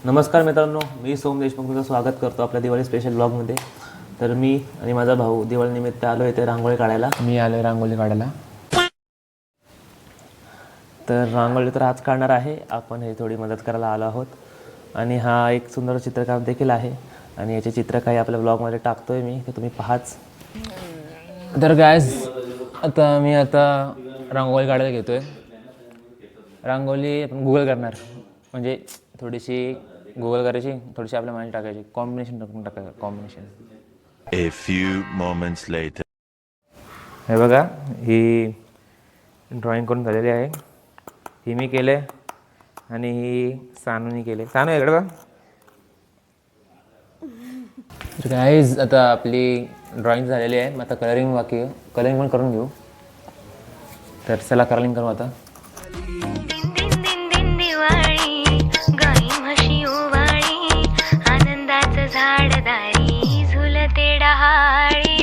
नमस्कार मित्रांनो, मी सोम देशमुख तुमचं स्वागत करतो आपल्या दिवाळी स्पेशल ब्लॉगमध्ये. तर मी आणि माझा भाऊ दिवाळीनिमित्त आलो इथे रांगोळी काढायला. मी आलो रांगोळी काढायला. तर रांगोळी तर आज काढणार आहे आपण, हे थोडी मदत करायला आलो आहोत. आणि हा एक सुंदर चित्रकार देखील आहे आणि याचे चित्र काही आपल्या ब्लॉगमध्ये टाकतोय मी, ते तुम्ही पाहाच. तर गायज आता रांगोळी काढायला घेतोय. रांगोळी आपण गुगल करणार, म्हणजे थोडीशी गुगल करायची, थोडीशी आपल्या माइंड टाकायची, कॉम्बिनेशन टाकायचं combination. A few moments later. हे बघा, ही ड्रॉइंग करून झालेली आहे. ही मी केले आणि ही सानूनी केले. सानू इकडे बघ. तर गायज आता आपली ड्रॉइंग झालेली आहे, मग आता कलरिंग बाकी आहे. कलरिंग पण करून घेऊ. तर चला कलरिंग करू आता. झाडदारी झुलते डहाळी.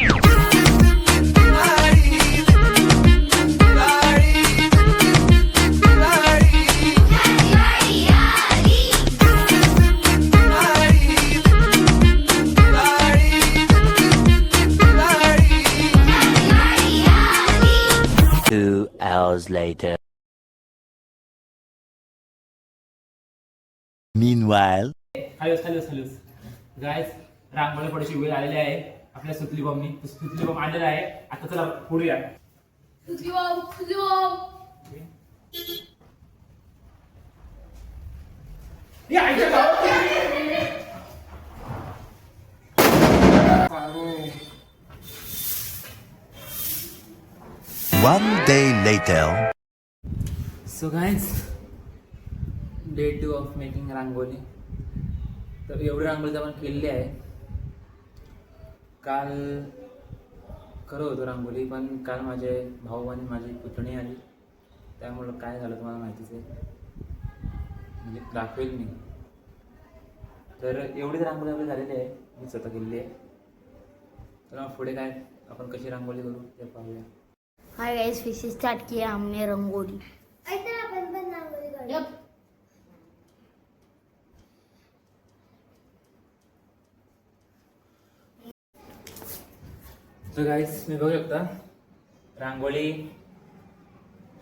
Two hours later. Meanwhile. Hellos guys, रांगोळी थोडीशी वेळ आलेली आहे आपल्या सुतली बॉम्ब आलेला आहे. आता चला पुढे या. सुतली bomb One day later. So guys, day 2 of making rangoli. तर एवढी रांगोळी आपण केलेली आहे. काल करत होतो रांगोळी, पण काल माझे भाऊ आणि माझी पुतणी आली, त्यामुळं काय झालं तुम्हाला माहितीच आहे, म्हणजे दाखवेल मी. तर एवढीच रांगोळी आपली झालेली आहे, मी स्वतः केलेली आहे. तर मग पुढे काय आपण कशी रांगोळी करू ते पाहूया. हाय गाइस, फिर से स्टार्ट किया हमने रंगोली. तर गाईस, मी बघू शकता रांगोळी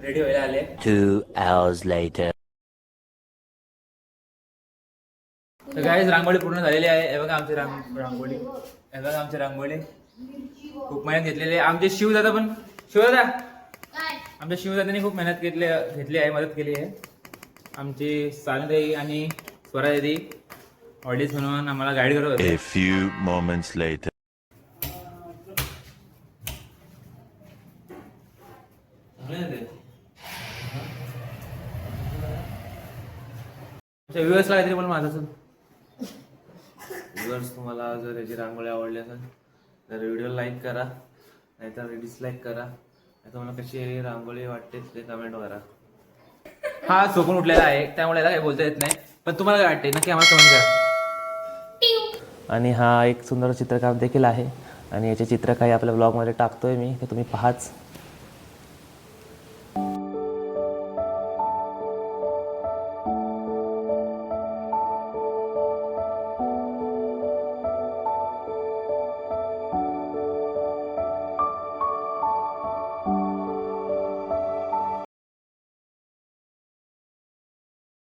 रेडी व्हायला आले. 2 hours later. तर गाईस, रांगोळी पूर्ण झालेली आहे. हे बघा आमची रांगोळी, हे बघा आमची रांगोळी खूप मेहनत घेतलेली आहे. आमचे शिवदादा आमच्या शिवदादांनी खूप मेहनत घेतली आहे, मदत केली आहे. आमची सानुताई आणि स्वरादी ऑडियन्स म्हणून आम्हाला गाईड करत होते. A few moments later. व्ह्युअर्सला काहीतरी पण माझं असेल. व्ह्युअर्स, तुम्हाला जर याची रांगोळी आवडली असेल तर व्हिडिओ लाईक करा, नाहीतर डिसलाईक करा. नाही तुम्हाला कशी रांगोळी वाटते ते कमेंट करा. हा झोपून उठलेला आहे, त्यामुळे याला काही बोलता येत नाही, पण तुम्हाला काय वाटते नक्की आम्हाला कमेंट करा. आणि हा एक सुंदर चित्रकार देखील आहे आणि याचे चित्र काही आपल्या ब्लॉगमध्ये टाकतोय मी, ते तुम्ही पाहाच.